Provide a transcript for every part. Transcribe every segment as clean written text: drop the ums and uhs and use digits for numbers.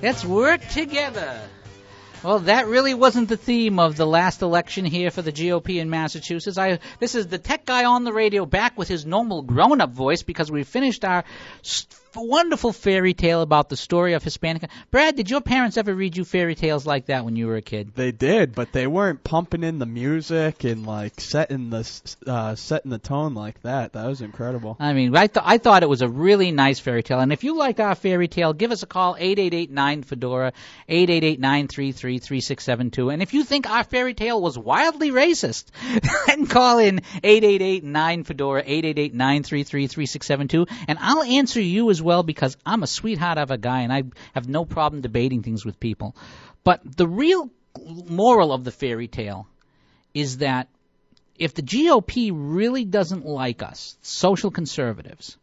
Let's work together. Well, that really wasn't the theme of the last election here for the GOP in Massachusetts. This is the tech guy on the radio back with his normal grown-up voice because we finished our wonderful fairy tale about the story of Hispanica. Brad, did your parents ever read you fairy tales like that when you were a kid? They did, but they weren't pumping in the music and like setting the tone like that. That was incredible. I mean, I thought it was a really nice fairy tale. And if you like our fairy tale, give us a call, 888-9-FEDORA, 888-933-3672. And if you think our fairy tale was wildly racist, then call in 888-9-FEDORA, 888-933-3672, and I'll answer you as well because I'm a sweetheart of a guy and I have no problem debating things with people. But the real moral of the fairy tale is that if the GOP really doesn't like us, social conservatives,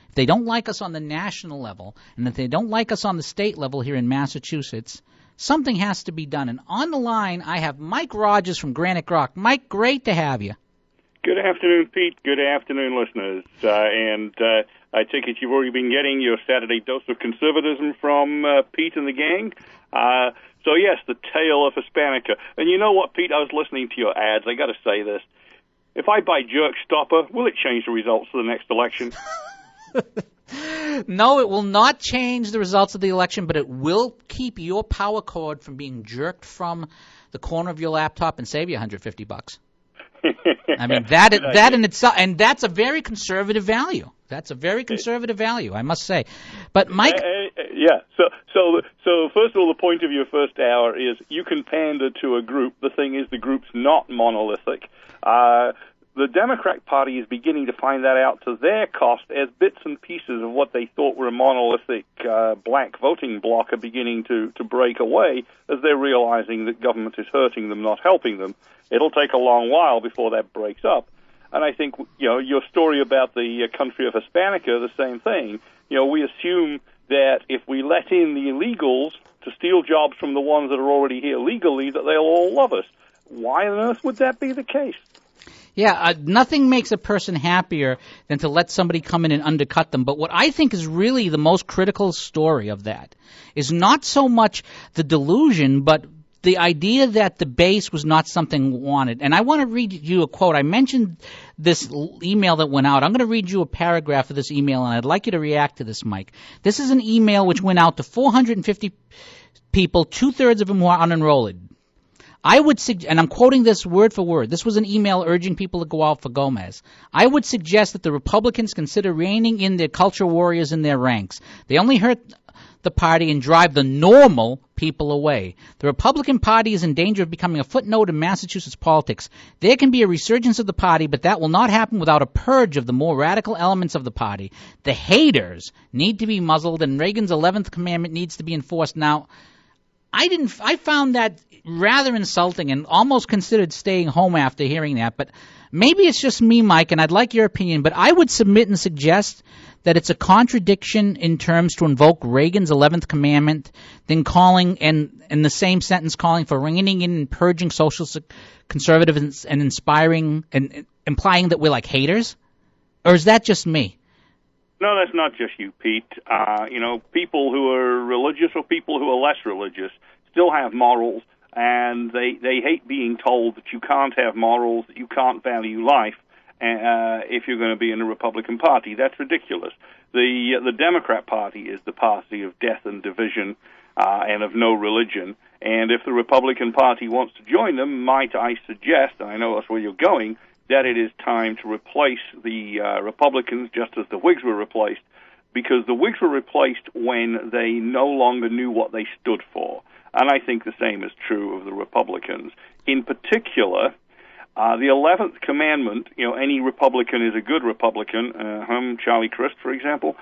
if they don't like us on the national level, and if they don't like us on the state level here in Massachusetts, something has to be done. And on the line, I have Mike Rogers from Granite Grok. Mike, great to have you. Good afternoon, Pete. Good afternoon, listeners. I take it you've already been getting your Saturday dose of conservatism from Pete and the gang. So, yes, the tale of Hispanica. And you know what, Pete? I was listening to your ads. I got to say this. If I buy Jerk Stopper, will it change the results of the next election? No, it will not change the results of the election, but it will keep your power cord from being jerked from the corner of your laptop and save you $150. I mean, that in itself, and that's a very conservative value. That's a very conservative value, I must say. But Mike, yeah. So first of all, the point of your first hour is you can pander to a group. The thing is, the group's not monolithic. The Democrat Party is beginning to find that out to their cost as bits and pieces of what they thought were a monolithic black voting bloc are beginning to break away as they're realizing that government is hurting them, not helping them. It'll take a long while before that breaks up. And I think, your story about the country of Hispanica, the same thing. We assume that if we let in the illegals to steal jobs from the ones that are already here legally, that they'll all love us. Why on earth would that be the case? Yeah, nothing makes a person happier than to let somebody come in and undercut them. But what I think is really the most critical story of that is not so much the delusion, but the idea that the base was not something wanted. And I want to read you a quote. I mentioned this email that went out. I'm going to read you a paragraph of this email, and I'd like you to react to this, Mike. This is an email which went out to 450 people, two-thirds of them who are unenrolled. I would and I'm quoting this word for word. This was an email urging people to go out for Gomez. I would suggest that the Republicans consider reining in their culture warriors in their ranks. They only hurt the party and drive the normal people away. The Republican Party is in danger of becoming a footnote in Massachusetts politics. There can be a resurgence of the party, but that will not happen without a purge of the more radical elements of the party. The haters need to be muzzled, and Reagan's 11th commandment needs to be enforced. Now, I found that rather insulting and almost considered staying home after hearing that. But maybe it's just me, Mike, and I'd like your opinion. But I would submit and suggest that it's a contradiction in terms to invoke Reagan's 11th commandment, then calling, and in the same sentence calling for reining in and purging social conservatives and inspiring and implying that we're like haters? Or is that just me? No, that's not just you, Pete. People who are religious or people who are less religious still have morals, and they hate being told that you can't have morals, that you can't value life if you're going to be in the Republican Party. That's ridiculous. The Democrat Party is the party of death and division and of no religion. And if the Republican Party wants to join them, might I suggest, and I know that's where you're going, that it is time to replace the Republicans just as the Whigs were replaced, because the Whigs were replaced when they no longer knew what they stood for. And I think the same is true of the Republicans. In particular, the 11th commandment, any Republican is a good Republican, Charlie Crist, for example,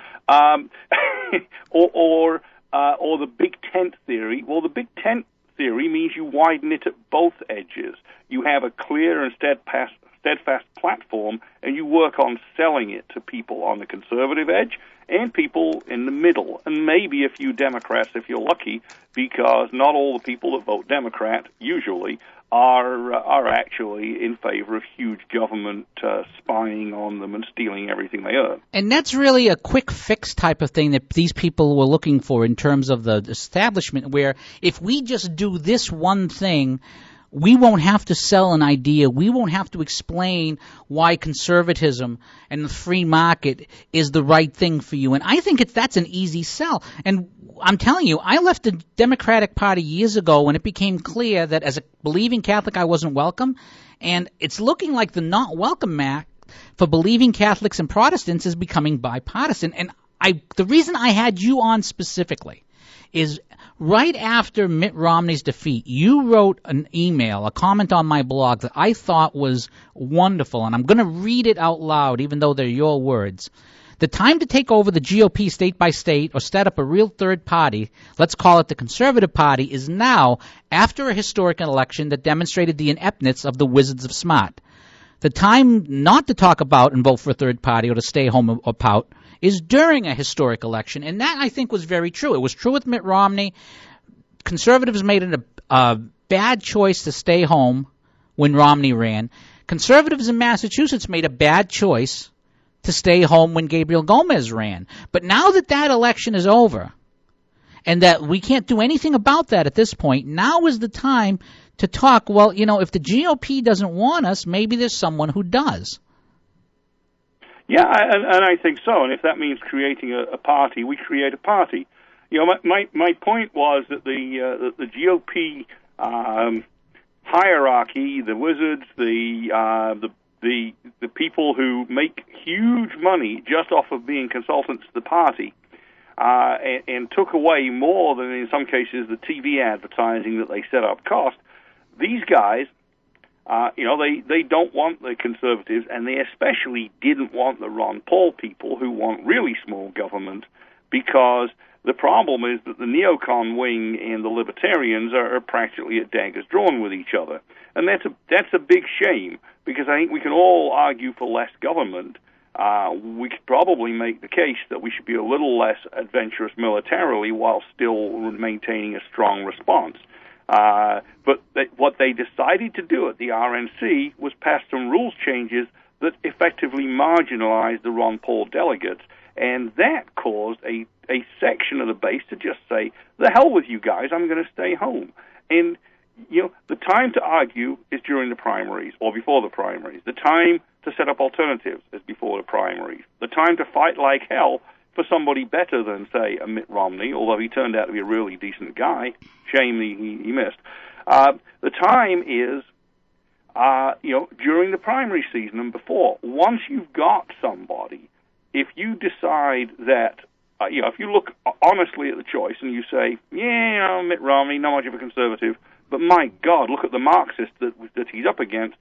or the Big Tent theory. Well, the Big Tent theory means you widen it at both edges. You have a clear and steadfast platform, and you work on selling it to people on the conservative edge, and people in the middle, and maybe a few Democrats if you're lucky, because not all the people that vote Democrat usually are actually in favor of huge government spying on them and stealing everything they earn. And that's really a quick fix type of thing that these people were looking for in terms of the establishment, where if we just do this one thing, we won't have to sell an idea. We won't have to explain why conservatism and the free market is the right thing for you. And I think that's an easy sell. And I'm telling you, I left the Democratic Party years ago when it became clear that as a believing Catholic I wasn't welcome. And it's looking like the not welcome act for believing Catholics and Protestants is becoming bipartisan. And the reason I had you on specifically is right after Mitt Romney's defeat, you wrote an email, a comment on my blog that I thought was wonderful, and I'm going to read it out loud even though they're your words. The time to take over the GOP state by state or set up a real third party, let's call it the Conservative Party, is now after a historic election that demonstrated the ineptness of the Wizards of Smart. The time not to talk about and vote for a third party or to stay home or pout is during a historic election, and that, I think, was very true. It was true with Mitt Romney. Conservatives made it a bad choice to stay home when Romney ran. Conservatives in Massachusetts made a bad choice to stay home when Gabriel Gomez ran. But now that that election is over and that we can't do anything about that at this point, now is the time to talk, well, if the GOP doesn't want us, maybe there's someone who does. Yeah, and I think so. And if that means creating a party, we create a party. My point was that the GOP hierarchy, the wizards, the people who make huge money just off of being consultants to the party, and took away more than in some cases the TV advertising that they set up cost. These guys. They don't want the conservatives, and they especially didn't want the Ron Paul people who want really small government, because the problem is that the neocon wing and the libertarians are practically at daggers drawn with each other. And that's a big shame, because I think we can all argue for less government. We could probably make the case that we should be a little less adventurous militarily while still maintaining a strong response. But what they decided to do at the RNC was pass some rules changes that effectively marginalized the Ron Paul delegates, and that caused a section of the base to just say, the hell with you guys, I'm going to stay home. And, the time to argue is during the primaries or before the primaries. The time to set up alternatives is before the primaries. The time to fight like hell for somebody better than, say, a Mitt Romney, although he turned out to be a really decent guy. Shame he missed. The time is, during the primary season and before. Once you've got somebody, if you decide that, if you look honestly at the choice and you say, Mitt Romney, not much of a conservative, but my God, look at the Marxist that he's up against,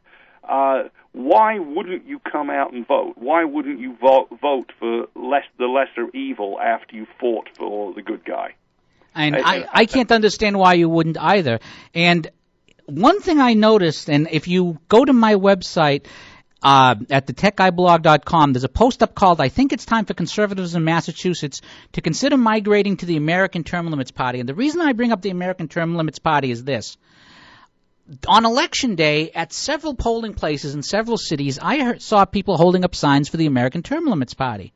why wouldn't you come out and vote? Why wouldn't you vote for the lesser evil after you fought for the good guy? And I can't understand why you wouldn't either. And one thing I noticed, and if you go to my website at DaTechGuyblog.com, there's a post up called, I think it's time for conservatives in Massachusetts to consider migrating to the American Term Limits Party. And the reason I bring up the American Term Limits Party is this. On Election Day, at several polling places in several cities, I saw people holding up signs for the American Term Limits Party.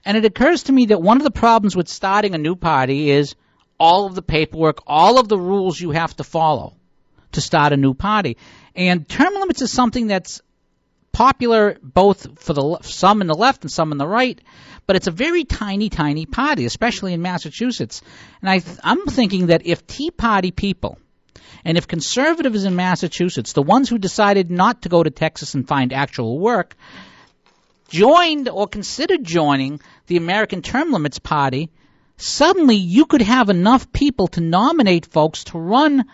And it occurs to me that one of the problems with starting a new party is all of the paperwork, all of the rules you have to follow to start a new party. And term limits is something that's popular both for some in the left and some in the right, but it's a very tiny, tiny party, especially in Massachusetts. And I'm thinking that if Tea Party people and if conservatives in Massachusetts, the ones who decided not to go to Texas and find actual work, joined or considered joining the American Term Limits Party, suddenly you could have enough people to nominate folks to run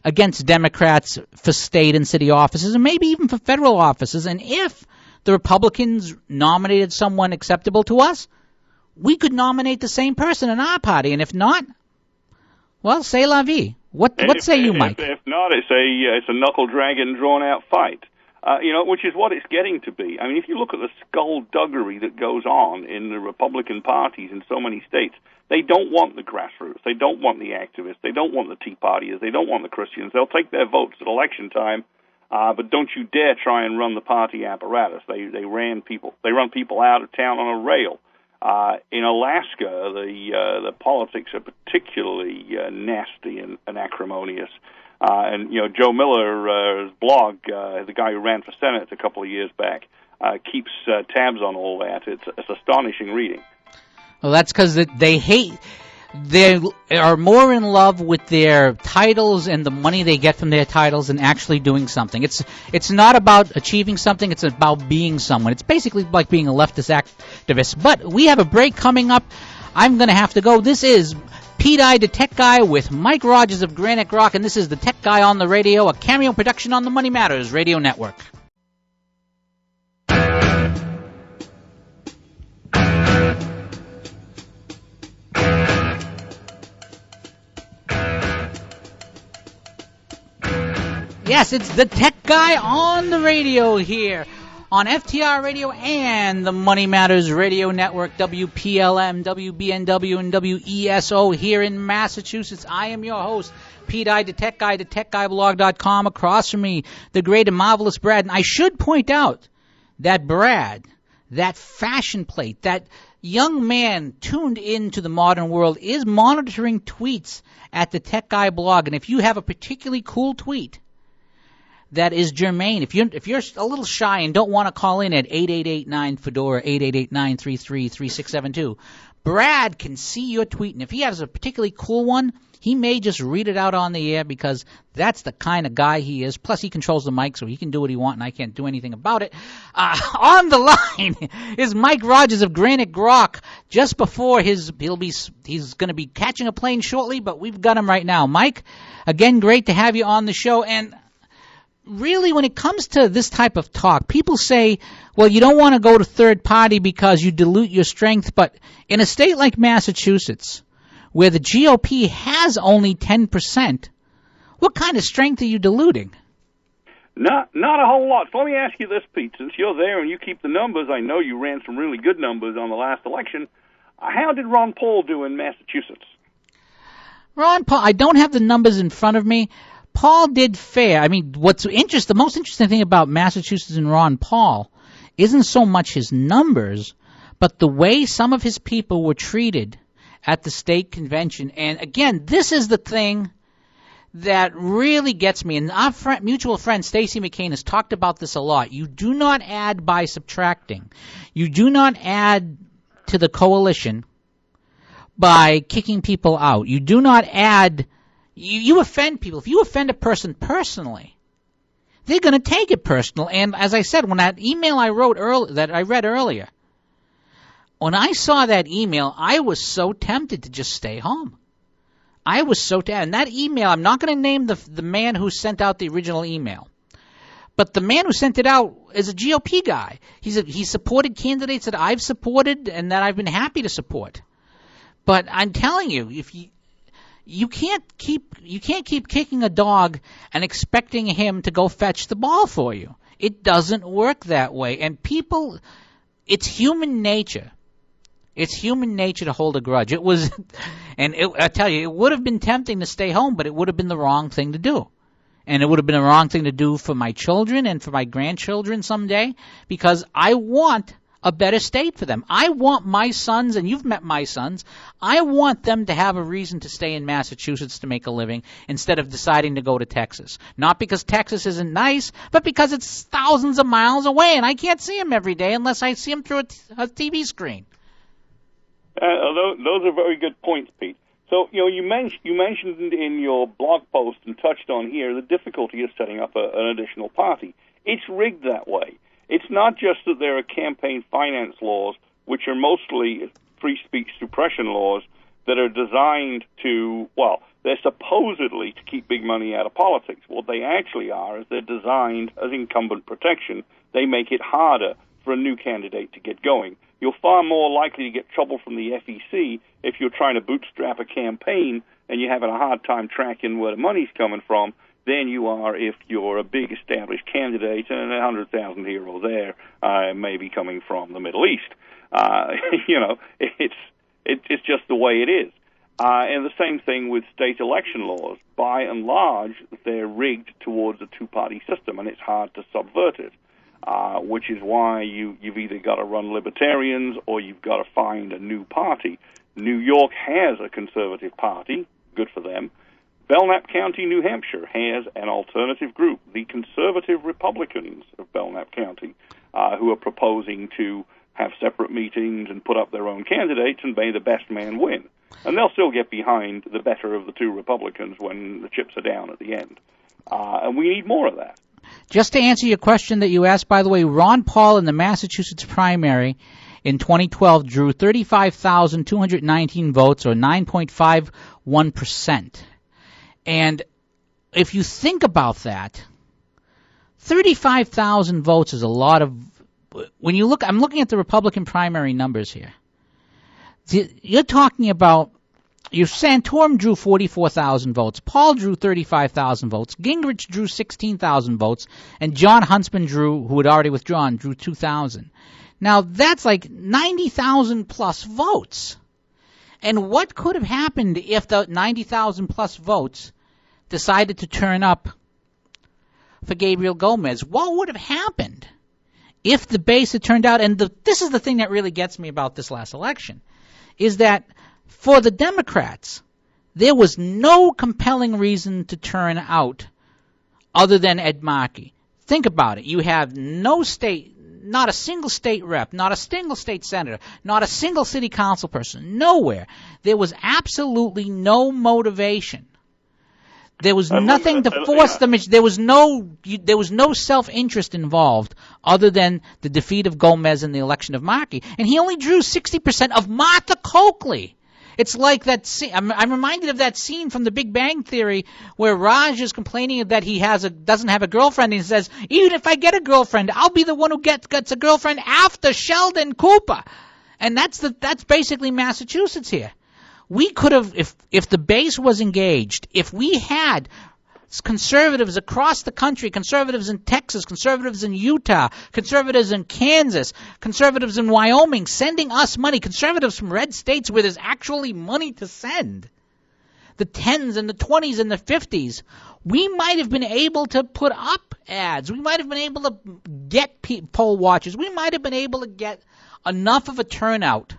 against Democrats for state and city offices and maybe even for federal offices. And if the Republicans nominated someone acceptable to us, we could nominate the same person in our party. And if not, well, c'est la vie. What say you, Mike? If not, it's a knuckle dragon, drawn out fight. which is what it's getting to be. I mean, if you look at the skullduggery that goes on in the Republican parties in so many states, they don't want the grassroots. They don't want the activists. They don't want the Tea Partiers. They don't want the Christians. They'll take their votes at election time, but don't you dare try and run the party apparatus. They run people out of town on a rail. In Alaska, the politics are particularly nasty and acrimonious. And Joe Miller's blog, the guy who ran for Senate a couple of years back, keeps tabs on all that. It's astonishing reading. Well, that's because they are more in love with their titles and the money they get from their titles than actually doing something. It's not about achieving something. It's about being someone. It's basically like being a leftist activist. But we have a break coming up. I'm going to have to go. This is Pete I, the Tech Guy, with Mike Rogers of GrokTalk, and this is the Tech Guy on the Radio, a cameo production on the Money Matters Radio Network. Yes, it's the Tech Guy on the Radio here on FTR Radio and the Money Matters Radio Network, WPLM, WBNW, and WESO here in Massachusetts. I am your host, Pete I, the Tech Guy, DaTechGuyblog.com. Across from me, the great and marvelous Brad. And I should point out that Brad, that fashion plate, that young man tuned into the modern world, is monitoring tweets at the Tech Guy blog. And if you have a particularly cool tweet that is germane, if you're a little shy and don't want to call in at 8889-FEDORA, 888-933-3672, Brad can see your tweet, and if he has a particularly cool one, he may just read it out on the air because that's the kind of guy he is. Plus, he controls the mic, so he can do what he wants, and I can't do anything about it. On the line is Mike Rogers of Grok. Just before he's going to be catching a plane shortly, but we've got him right now. Mike, again, great to have you on the show, and really, when it comes to this type of talk, people say, well, you don't want to go to third party because you dilute your strength. But in a state like Massachusetts, where the GOP has only 10%, what kind of strength are you diluting? Not a whole lot. So let me ask you this, Pete. Since you're there and you keep the numbers, I know you ran some really good numbers on the last election. How did Ron Paul do in Massachusetts? Ron Paul, I don't have the numbers in front of me. Paul did fair. I mean, the most interesting thing about Massachusetts and Ron Paul isn't so much his numbers, but the way some of his people were treated at the state convention. And again, this is the thing that really gets me. And our mutual friend Stacey McCain has talked about this a lot. You do not add by subtracting. You do not add to the coalition by kicking people out. You do not add. You offend people. If you offend a person personally, they're going to take it personal. And as I said, when that email I read earlier, when I saw that email, I was so tempted to just stay home. I was so tempted. And that email, I'm not going to name the man who sent out the original email, but the man who sent it out is a GOP guy. He supported candidates that I've supported and that I've been happy to support. But I'm telling you, you can't keep kicking a dog and expecting him to go fetch the ball for you. It doesn't work that way. And people, it's human nature. It's human nature to hold a grudge. I tell you, it would have been tempting to stay home, but it would have been the wrong thing to do. And it would have been the wrong thing to do for my children and for my grandchildren someday, because I want a better state for them. I want my sons, and you've met my sons, I want them to have a reason to stay in Massachusetts to make a living instead of deciding to go to Texas. Not because Texas isn't nice, but because it's thousands of miles away, and I can't see them every day unless I see them through a TV screen. Those are very good points, Pete. So, you mentioned in your blog post and touched on here the difficulty of setting up an additional party. It's rigged that way. It's not just that there are campaign finance laws, which are mostly free speech suppression laws, that are designed to, they're supposedly to keep big money out of politics. What they actually are is they're designed as incumbent protection. They make it harder for a new candidate to get going. You're far more likely to get trouble from the FEC if you're trying to bootstrap a campaign and you're having a hard time tracking where the money's coming from. than you are if you're a big established candidate and 100,000 here or there maybe coming from the Middle East. It's just the way it is. And the same thing with state election laws. By and large, they're rigged towards a two-party system, and it's hard to subvert it, which is why you've either got to run libertarians or you've got to find a new party. New York has a conservative party, good for them. Belknap County, New Hampshire, has an alternative group, the Conservative Republicans of Belknap County, who are proposing to have separate meetings and put up their own candidates and may the best man win. And they'll still get behind the better of the two Republicans when the chips are down at the end. And we need more of that. Just to answer your question that you asked, by the way, Ron Paul in the Massachusetts primary in 2012 drew 35,219 votes, or 9.51%. And if you think about that, 35,000 votes is a lot of. When you look, I'm looking at the Republican primary numbers here. You're talking about, Santorum drew 44,000 votes, Paul drew 35,000 votes, Gingrich drew 16,000 votes, and John Huntsman who had already withdrawn, drew 2,000. Now that's like 90,000 plus votes. And what could have happened if the 90,000 plus votes decided to turn up for Gabriel Gomez? What would have happened if the base had turned out? And this is the thing that really gets me about this last election, is that for the Democrats, there was no compelling reason to turn out other than Ed Markey. Think about it. You have no state, not a single state rep, not a single state senator, not a single city council person, nowhere. There was absolutely no motivation. There was nothing to force them. There was no self-interest involved other than the defeat of Gomez in the election of Markey. And he only drew 60% of Martha Coakley. It's like that scene. I'm reminded of that scene from The Big Bang Theory where Raj is complaining that he doesn't have a girlfriend, and he says, even if I get a girlfriend, I'll be the one who gets a girlfriend after Sheldon Cooper. And that's basically Massachusetts here. We could have, if the base was engaged, if we had conservatives across the country, conservatives in Texas, conservatives in Utah, conservatives in Kansas, conservatives in Wyoming sending us money, conservatives from red states where there's actually money to send, the 10s and the 20s and the 50s, we might have been able to put up ads. We might have been able to get poll watchers. We might have been able to get enough of a turnout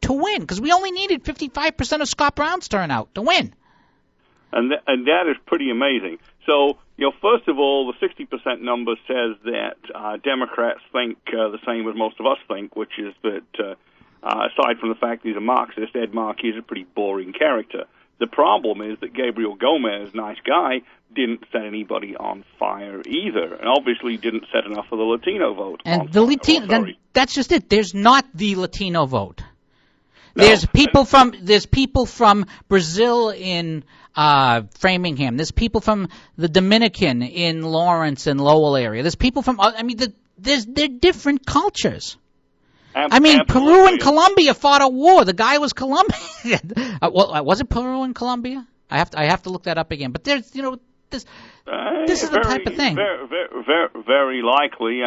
to win, because we only needed 55% of Scott Brown's turnout to win. And that is pretty amazing. So, first of all, the 60% number says that Democrats think the same as most of us think, which is that aside from the fact that he's a Marxist, Ed Markey is a pretty boring character. The problem is that Gabriel Gomez, nice guy, didn't set anybody on fire either, and obviously didn't set enough of the Latino vote. And that's just it. There's not the Latino vote. There's people from Brazil in Framingham. There's people from the Dominican in Lawrence and Lowell area. There's people from they're different cultures. Absolutely. Peru and Colombia fought a war. The guy was Colombian. Was it Peru and Colombia? I have to look that up again. But there's this is the type of thing. Very likely.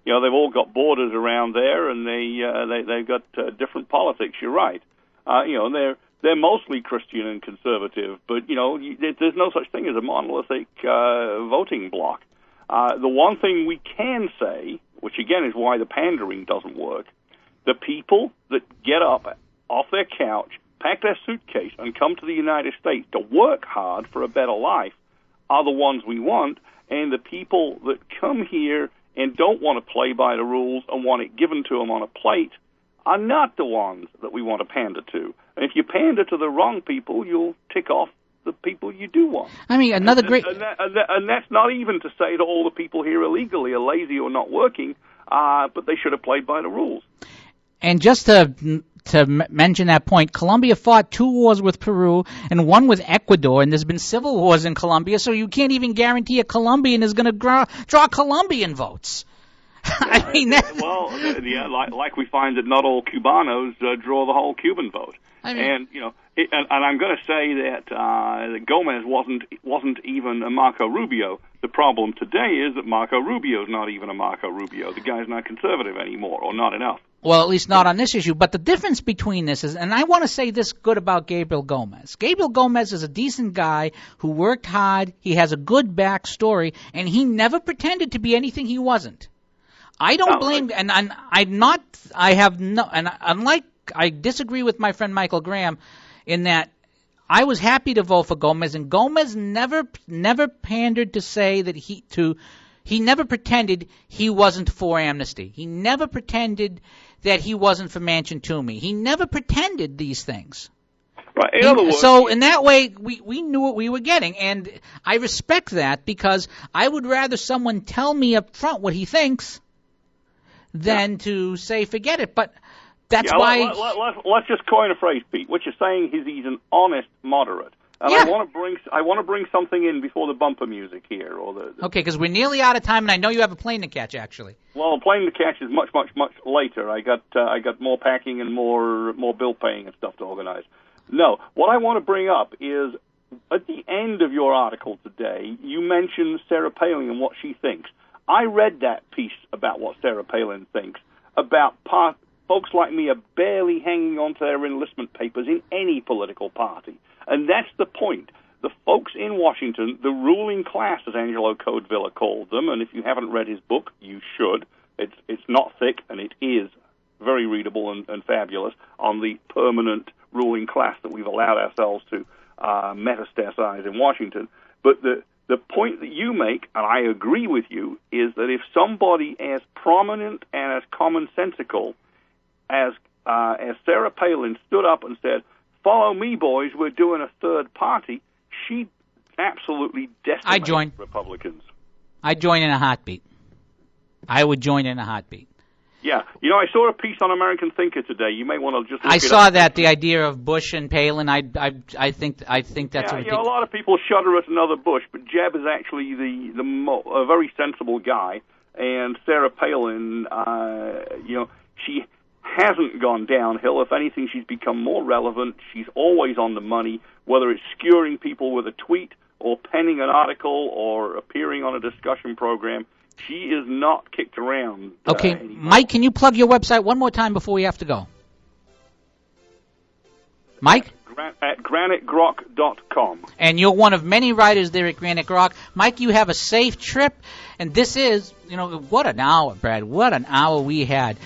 They've all got borders around there, and they've got different politics. You're right. They're mostly Christian and conservative, but there's no such thing as a monolithic voting bloc. The one thing we can say, which again is why the pandering doesn't work, the people that get up off their couch, pack their suitcase, and come to the United States to work hard for a better life are the ones we want, and the people that come here and don't want to play by the rules and want it given to them on a plate are not the ones that we want to pander to. And if you pander to the wrong people, you'll tick off the people you do want. And that's not even to say that all the people here illegally are lazy or not working, but they should have played by the rules. And just to mention that point, Colombia fought 2 wars with Peru and 1 with Ecuador, and there's been civil wars in Colombia, so you can't even guarantee a Colombian is going to draw Colombian votes. Like we find that not all Cubanos draw the whole Cuban vote. And And I'm going to say that Gomez wasn't even a Marco Rubio. The problem today is that Marco Rubio is not even a Marco Rubio. The guy's not conservative anymore, or not enough. Well, at least not on this issue. But the difference between this is, and I want to say this good about Gabriel Gomez. Gabriel Gomez is a decent guy who worked hard. He has a good backstory, and he never pretended to be anything he wasn't. I don't blame, and unlike, I disagree with my friend Michael Graham in that I was happy to vote for Gomez, and Gomez never pandered to say that he never pretended he wasn't for amnesty. He never pretended that he wasn't for Manchin Toomey. He never pretended these things. Right. In other words, so in that way, we knew what we were getting, and I respect that because I would rather someone tell me up front what he thinks than to say forget it. But that's why. Let's just coin a phrase, Pete. What you're saying is he's an honest moderate. And I want to bring something in before the bumper music here, or the okay, because we're nearly out of time, and I know you have a plane to catch. Actually, well, a plane to catch is much later. I got more packing and more bill paying and stuff to organize. No, what I want to bring up is at the end of your article today, you mentioned Sarah Palin and what she thinks. I read that piece about what Sarah Palin thinks about folks like me are barely hanging on to their enlistment papers in any political party. And that's the point. The folks in Washington, the ruling class, as Angelo Codevilla called them, and if you haven't read his book, you should. It's not thick, and it is very readable and fabulous on the permanent ruling class that we've allowed ourselves to metastasize in Washington. But the point that you make, and I agree with you, is that if somebody as prominent and as commonsensical as Sarah Palin stood up and said, "Follow me, boys, we're doing a third party," she absolutely decimated Republicans. I'd join in a heartbeat. I would join in a heartbeat. Yeah. You know, I saw a piece on American Thinker today. You may want to just look I it saw up. that, the idea of Bush and Palin. I think that's a lot of people shudder at another Bush, but Jeb is actually a very sensible guy, and Sarah Palin, she hasn't gone downhill. If anything, she's become more relevant. She's always on the money, whether it's skewering people with a tweet or penning an article or appearing on a discussion program. She is not kicked around. Okay, anymore. Mike, can you plug your website one more time before we have to go? Mike? At granitegrok.com. And you're one of many writers there at Granite Grok. Mike, you have a safe trip. And this is, what an hour, Brad. What an hour we had.